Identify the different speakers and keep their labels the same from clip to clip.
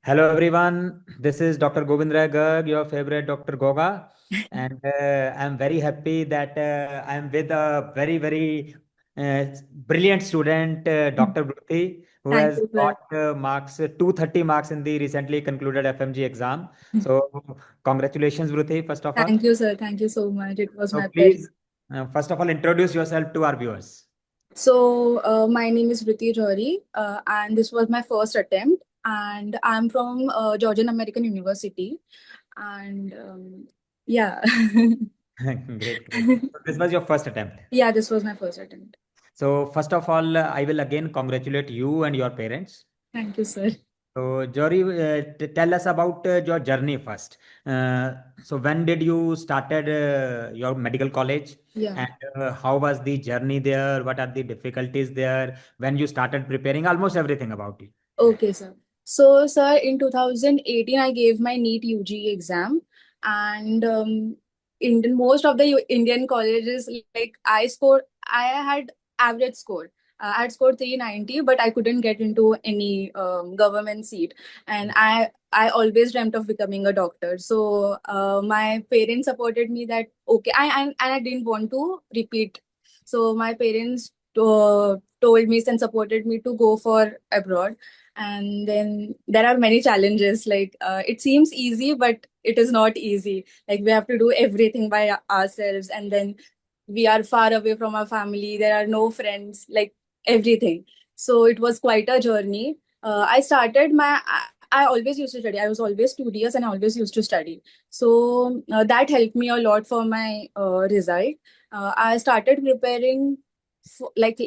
Speaker 1: Hello everyone, this is Dr. Govind Rai Garg, your favorite Dr. Goga, and I'm very happy that I'm with a brilliant student, Dr. Bruti, who
Speaker 2: Thank
Speaker 1: has
Speaker 2: you, sir.
Speaker 1: got marks 230 marks in the recently concluded FMG exam. So congratulations, Bruti, first of all.
Speaker 2: Thank you, sir. Thank you so much. It was
Speaker 1: So
Speaker 2: my pleasure.
Speaker 1: please, first of all, introduce yourself to our viewers.
Speaker 2: My name is Vriti Johri, and this was my first attempt. And I'm from Georgian American University. And yeah,
Speaker 1: Great, great. So this was your first attempt.
Speaker 2: yeah, this was my first attempt.
Speaker 1: So first of all, I will again congratulate you and your parents.
Speaker 2: Thank you, sir.
Speaker 1: So Jory, tell us about your journey first. So when did you started your medical college,
Speaker 2: Yeah.
Speaker 1: and how was the journey there? What are the difficulties there when you started preparing? Almost everything about it.
Speaker 2: Okay, sir. So, sir, in 2018, I gave my NEET UG exam, and in most of the Indian colleges, like I had average score. I had scored 390, but I couldn't get into any government seat, and I always dreamt of becoming a doctor. So, my parents supported me that okay, and I didn't want to repeat. So, my parents told me and supported me to go for abroad. And then there are many challenges, like it seems easy but it is not easy. Like we have to do everything by ourselves, and then we are far away from our family, there are no friends, like everything. So it was quite a journey. I started my I always used to study. I was always studious and I always used to study. So that helped me a lot for my result. I started preparing like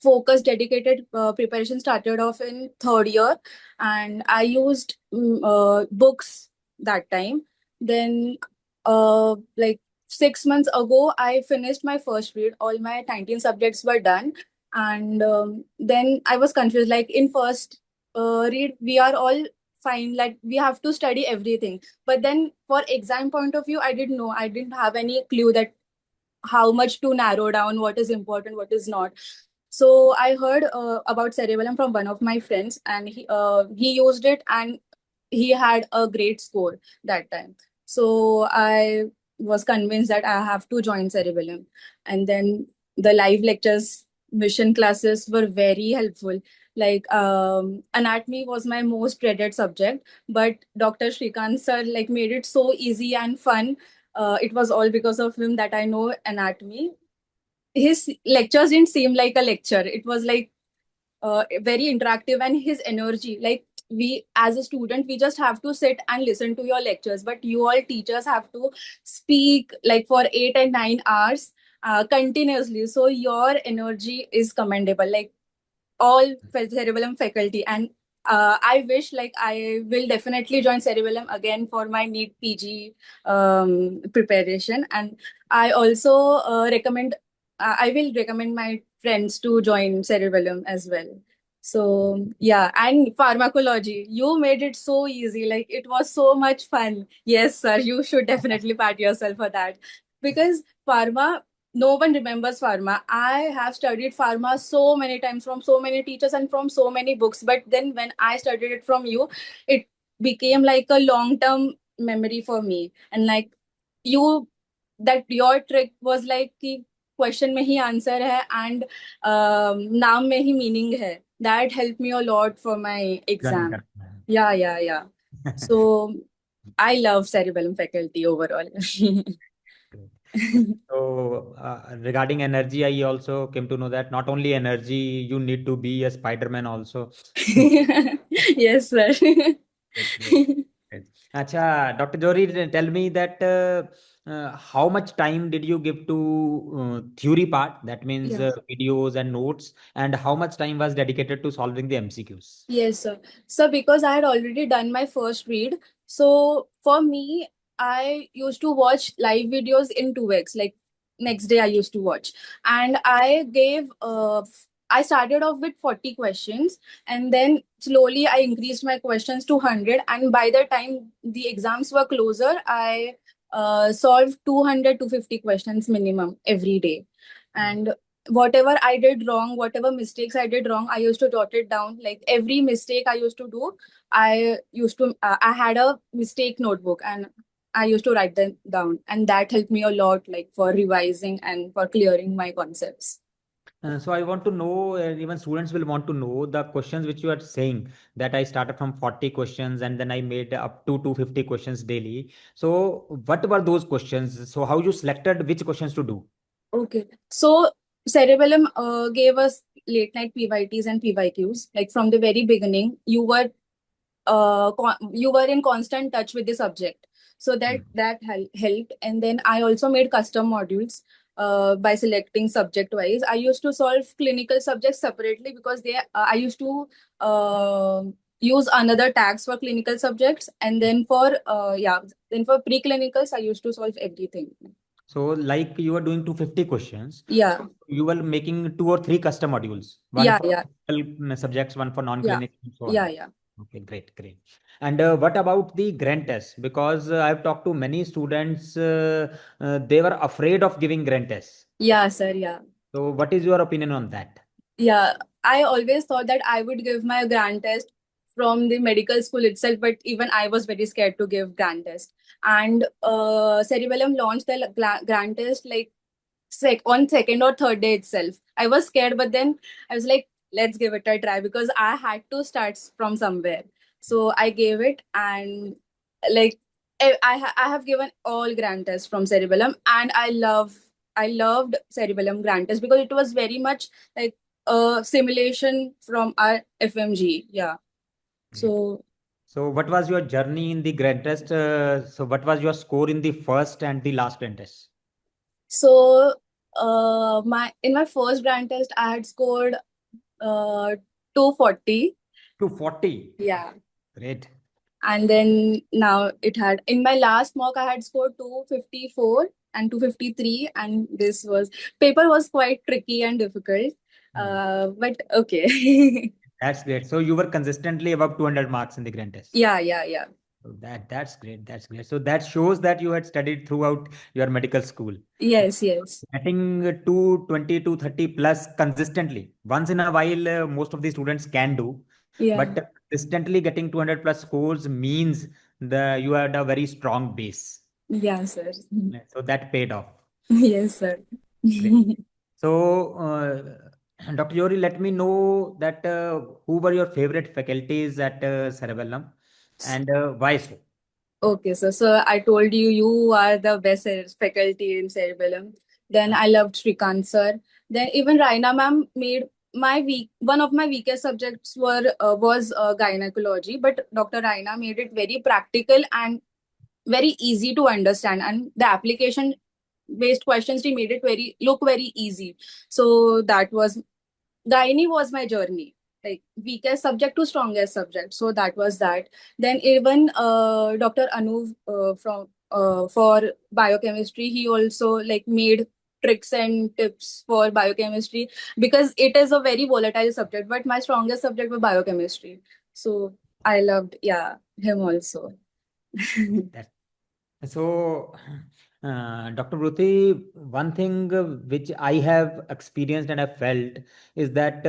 Speaker 2: focused dedicated preparation started off in third year, and I used books that time. Then like 6 months ago I finished my first read, all my 19 subjects were done. And then I was confused, like in first read we are all fine, like we have to study everything, but then for exam point of view I didn't have any clue that how much to narrow down what is important, what is not. So I heard about cerebellum from one of my friends, and he used it, and he had a great score that time. So I was convinced that I have to join cerebellum. And then the live lectures, mission classes were very helpful. Like anatomy was my most dreaded subject, but Dr. Shrikant sir like made it so easy and fun. It was all because of him that I know anatomy. His lectures didn't seem like a lecture. It was like very interactive, and his energy, like we as a student we just have to sit and listen to your lectures, but you all teachers have to speak like for 8 and 9 hours continuously. So your energy is commendable, like all cerebellum faculty. And I wish like I will definitely join cerebellum again for my NEET PG preparation. And I also I will recommend my friends to join cerebellum as well. So yeah, and pharmacology, you made it so easy, like it was so much fun. Yes sir, you should definitely pat yourself for that, because pharma, no one remembers pharma. I have studied pharma so many times from so many teachers and from so many books. But then when I studied it from you, it became like a long term memory for me. And like you, that your trick was like कि question में ही answer है, and नाम में ही meaning है. That helped me a lot for my
Speaker 1: Joining
Speaker 2: exam.
Speaker 1: करना है.
Speaker 2: Yeah, yeah, yeah. So I love cerebellum faculty overall.
Speaker 1: Great. So, regarding energy, I also came to know that not only energy, you need to be a Spider-Man also.
Speaker 2: Yes, sir.
Speaker 1: Great, great, great. Acha, Dr. Jory, tell me that how much time did you give to theory part? That means
Speaker 2: Yeah.
Speaker 1: videos and notes, and how much time was dedicated to solving the MCQs?
Speaker 2: Yes, sir. So because I had already done my first read, so for me, I used to watch live videos in 2x. Like next day, I used to watch, and I started off with 40 questions, and then slowly I increased my questions to 100. And by the time the exams were closer, I solved 200 to 50 questions minimum every day. And whatever I did wrong, whatever mistakes I did wrong, I used to jot it down. Like every mistake I used to do, I had a mistake notebook and I used to write them down, and that helped me a lot, like for revising and for clearing my concepts.
Speaker 1: So I want to know, even students will want to know the questions which you are saying that I started from 40 questions and then I made up to 250 questions daily. So what were those questions? So how you selected which questions to do?
Speaker 2: Okay. So Cerebellum gave us late night PYTs and PYQs. Like from the very beginning, you were in constant touch with the subject, so that helped. And then I also made custom modules by selecting subject wise. I used to solve clinical subjects separately because I used to uh, use another tags for clinical subjects, and then for preclinicals I used to solve everything.
Speaker 1: So like you are doing 250 questions.
Speaker 2: Yeah,
Speaker 1: So you were making two or three custom modules, one
Speaker 2: yeah,
Speaker 1: for
Speaker 2: yeah,
Speaker 1: clinical subjects, one for
Speaker 2: yeah,
Speaker 1: non-clinical, and so
Speaker 2: yeah,
Speaker 1: on.
Speaker 2: yeah.
Speaker 1: Okay, great, great. And what about the grant test? Because I've talked to many students, they were afraid of giving grant tests.
Speaker 2: Yeah, sir. Yeah.
Speaker 1: So what is your opinion on that?
Speaker 2: Yeah, I always thought that I would give my grand test from the medical school itself, but even I was very scared to give grand test. And Cerebellum launched the grand test like on second or third day itself. I was scared, but then I was like, let's give it a try because I had to start from somewhere. So I gave it, and like I have given all grand tests from Cerebellum, and I loved Cerebellum grand test because it was very much like a simulation from our FMG. Yeah.
Speaker 1: Great.
Speaker 2: So
Speaker 1: So what was your journey in the grant test? So what was your score in the first and the last grant test?
Speaker 2: so my in my first grand test I had scored uh 240.
Speaker 1: 240.
Speaker 2: Yeah.
Speaker 1: Great.
Speaker 2: And then now it had in my last mock I had scored 254 and 253, and this was paper was quite tricky and difficult.
Speaker 1: Hmm.
Speaker 2: But okay.
Speaker 1: That's great. So you were consistently above 200 marks in the grant test.
Speaker 2: Yeah, yeah, yeah.
Speaker 1: So that's great. That's great. So that shows that you had studied throughout your medical school.
Speaker 2: Yes, yes.
Speaker 1: Getting to 20 to 30 plus consistently. Once in a while, most of the students can do,
Speaker 2: Yeah.
Speaker 1: but consistently getting 200 plus scores means the you had a very strong base.
Speaker 2: Yeah, sir.
Speaker 1: Yeah, so that paid off.
Speaker 2: Yes, sir.
Speaker 1: Great. So, Dr. Yori, let me know that who were your favorite faculties at Cerebellum and why so?
Speaker 2: Okay, so I told you you are the best faculty in Cerebellum. Then I loved Shrikant sir. Then even Raina ma'am made my weak one of my weakest subjects was gynecology, but Dr. Raina made it very practical and very easy to understand, and the application based questions she made it very easy. So that was gynae was my journey, like weakest subject to strongest subject. So that was that. Then even Dr. Anuv from for biochemistry, he also like made tricks and tips for biochemistry because it is a very volatile subject. But my strongest subject was biochemistry, so I loved him also.
Speaker 1: That so, Dr. Ruthi, one thing which I have experienced and have felt is that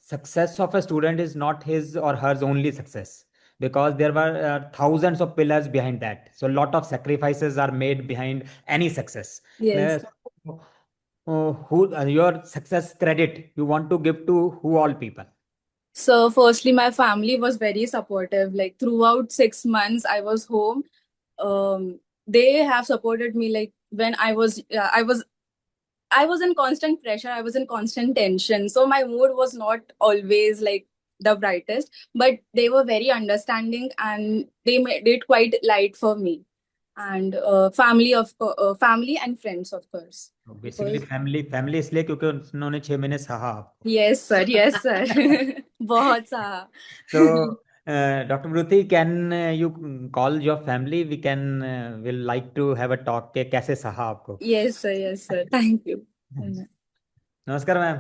Speaker 1: success of a student is not his or her only success because there were thousands of pillars behind that. So, a lot of sacrifices are made behind any success.
Speaker 2: Yes.
Speaker 1: So, who your success credit you want to give to who all people?
Speaker 2: So, firstly, my family was very supportive. Like throughout 6 months, I was home. They have supported me. Like when I was in constant pressure. I was in constant tension. So my mood was not always like the brightest. But they were very understanding, and they made it quite light for me. And family and friends, of course,
Speaker 1: basically
Speaker 2: because
Speaker 1: family इसलिए क्योंकि उन्होंने 6 महीने सहा आपको.
Speaker 2: yes, sir, yes, sir, बहुत सा.
Speaker 1: So, Dr. Mruti, can you call your family? We can will like to have a talk के कैसे सहा आपको.
Speaker 2: Yes, sir. Yes, sir. Thank you.
Speaker 1: नमस्कार ma'am.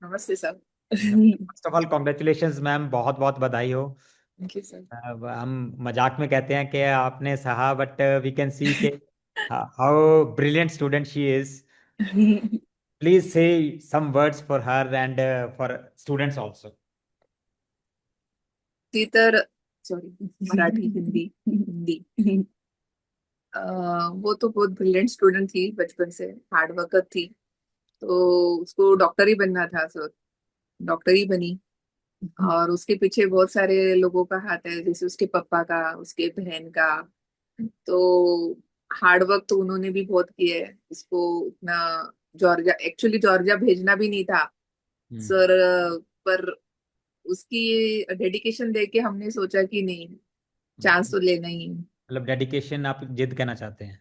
Speaker 2: Namaste, sir.
Speaker 1: First of all congratulations ma'am, बहुत बहुत बधाई हो.
Speaker 2: Thank you, sir.
Speaker 1: अब हम मजाक में कहते हैं कि आपने सहा, बट वी कैन सी के how brilliant student she is. please say some words for her and for students also.
Speaker 3: ती तर सॉरी मराठी हिंदी हिंदी वो तो बहुत ब्रिलियंट स्टूडेंट थी, बचपन से हार्ड वर्कर थी। तो उसको डॉक्टर ही बनना था सर, डॉक्टर ही बनी। और उसके पीछे बहुत सारे लोगों का हाथ है, जैसे उसके पापा का, उसके बहन का। तो हार्ड वर्क तो उन्होंने भी बहुत किया है। उसको उतना जॉर्जिया, एक्चुअली जॉर्जिया भेजना भी नहीं था सर, पर उसकी डेडिकेशन देख के हमने सोचा कि नहीं, चांस तो लेना ही है।
Speaker 1: मतलब डेडिकेशन आप जिद कहना चाहते हैं?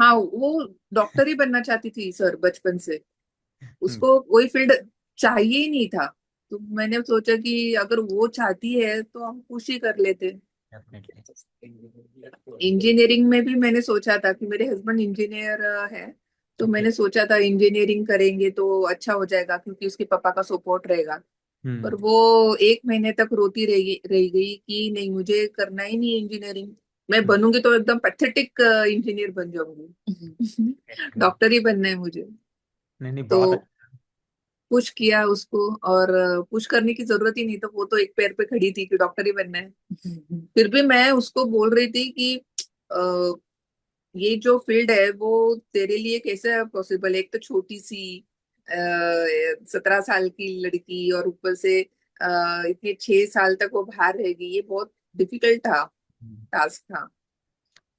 Speaker 3: हाँ, वो डॉक्टर ही बनना चाहती थी सर बचपन से।
Speaker 1: हम्म,
Speaker 3: उसको कोई फील्ड चाहिए ही नहीं था। तो मैंने सोचा कि अगर वो चाहती है तो हम कुछ ही कर लेते।
Speaker 1: definitely.
Speaker 3: इंजीनियरिंग में भी मैंने सोचा था कि मेरे हस्बैंड इंजीनियर है, तो
Speaker 1: Okay.
Speaker 3: मैंने सोचा था इंजीनियरिंग करेंगे तो अच्छा हो जाएगा, क्योंकि उसके पापा का सपोर्ट रहेगा। पर
Speaker 1: हम्म,
Speaker 3: वो 1 महीने तक रोती रह गई कि नहीं, मुझे करना ही नहीं इंजीनियरिंग। मैं बनूंगी तो एकदम पैथेटिक इंजीनियर बन जाऊंगी।
Speaker 1: great, great.
Speaker 3: डॉक्टर ही बनना है मुझे।
Speaker 1: नहीं नहीं, बहुत
Speaker 3: तो
Speaker 1: अच्छा।
Speaker 3: पुश किया उसको, और पुश करने की जरूरत ही नहीं, तो वो तो एक पैर पे खड़ी थी कि डॉक्टर ही बनना है। फिर भी मैं उसको बोल रही थी कि अ, ये जो फील्ड है वो तेरे लिए कैसे पॉसिबल है। एक तो छोटी सी 17 साल की लड़की, और ऊपर से इतने 6 साल तक वो बाहर रहेगी, ये बहुत डिफिकल्ट था, टास्क था।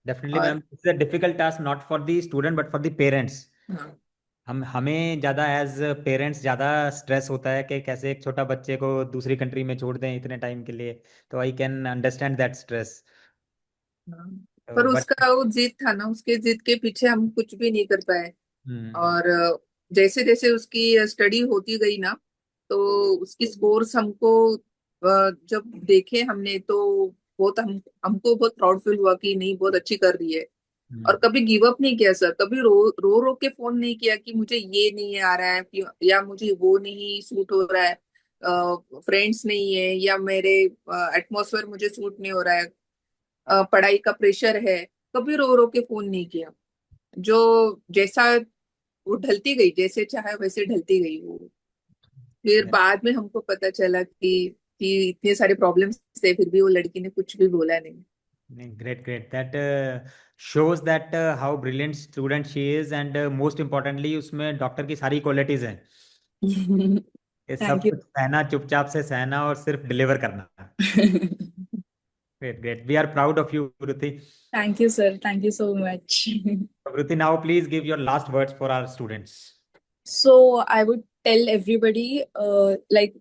Speaker 1: डेफिनेटली
Speaker 3: और
Speaker 1: ma'am, it's a difficult task not for the student but for the parents.
Speaker 3: हाँ,
Speaker 1: हमें ज़्यादा एज पेरेंट्स ज़्यादा स्ट्रेस होता है कि कैसे एक छोटा बच्चे को दूसरी कंट्री में छोड़ दें इतने टाइम के लिए। तो I can understand that stress.
Speaker 3: हाँ।
Speaker 1: तो
Speaker 3: पर
Speaker 1: बट
Speaker 3: उसका वो जिद था ना, उसके जिद के पीछे हम कुछ भी नहीं कर पाए।
Speaker 1: हम्म
Speaker 3: और जैसे जैसे उसकी स्टडी होती गई ना, तो उसकी स्कोर्स हमको जब देखे हमने, तो बहुत हमको बहुत प्राउड फील हुआ कि नहीं, बहुत अच्छी कर रही है। और
Speaker 1: हम्म
Speaker 3: कभी गिव अप नहीं किया सर, कभी रो रो के फोन नहीं किया कि मुझे ये नहीं आ रहा है, या मुझे वो नहीं सूट हो रहा है, फ्रेंड्स नहीं है, या मेरे एटमॉस्फेयर मुझे सूट नहीं हो रहा है, पढ़ाई का प्रेशर है। कभी रो रो के फोन नहीं किया। जो जैसा वो ढलती गई, जैसे चाहे वैसे ढलती गई वो। फिर बाद में हमको पता चला कि इतने सारे प्रॉब्लम्स थे, फिर भी वो लड़की ने कुछ भी बोला नहीं।
Speaker 1: Great great that shows that how brilliant student she is and most importantly उसमें डॉक्टर की सारी क्वालिटीज हैं। ये सब
Speaker 2: Thank you.
Speaker 1: कुछ सहना, चुपचाप से सहना और सिर्फ डिलीवर करना। Great great, we are proud of you Vruti.
Speaker 2: Thank you, sir. Thank you so much.
Speaker 1: So, Vruti, now please give your last words for our students.
Speaker 2: So I would tell everybody, like,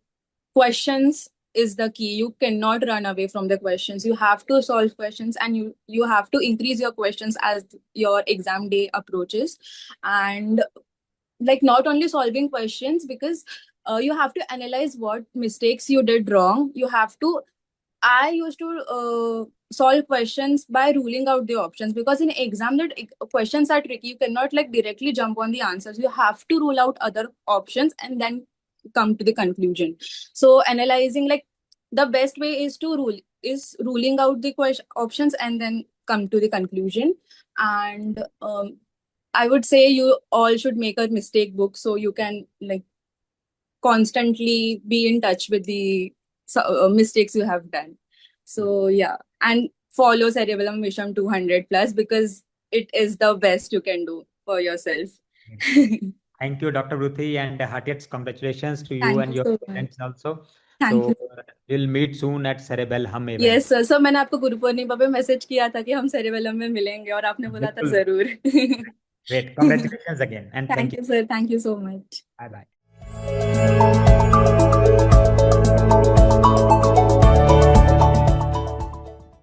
Speaker 2: questions is the key. You cannot run away from the questions. You have to solve questions, and you have to increase your questions as your exam day approaches. And like, not only solving questions, because you have to analyze what mistakes you did wrong. You have to I used to solve questions by ruling out the options, because in exam that questions are tricky. You cannot like directly jump on the answers. You have to rule out other options and then come to the conclusion. So analyzing, like, the best way is to ruling out the options and then come to the conclusion. And I would say you all should make a mistake book, so you can like constantly be in touch with the mistakes you have done. So yeah, and follow Cerebellum Mission 200 plus, because it is the best you can do for yourself.
Speaker 1: Thank you, Dr. Vruti, and heartiest congratulations to you
Speaker 2: Thank
Speaker 1: and
Speaker 2: you
Speaker 1: your
Speaker 2: so much.
Speaker 1: parents also.
Speaker 2: Thank
Speaker 1: So
Speaker 2: you.
Speaker 1: we'll meet soon at Cerebell Hum
Speaker 2: Yes
Speaker 1: event.
Speaker 2: sir. So मैंने आपको गुरु पूर्णिमा पे message किया था कि हम cerebellum में मिलेंगे, और आपने बोला था
Speaker 1: बिल्कुल।
Speaker 2: जरूर.
Speaker 1: Great. Congratulations again and thank
Speaker 2: Thank
Speaker 1: you.
Speaker 2: you sir. Thank you so much.
Speaker 1: Bye bye.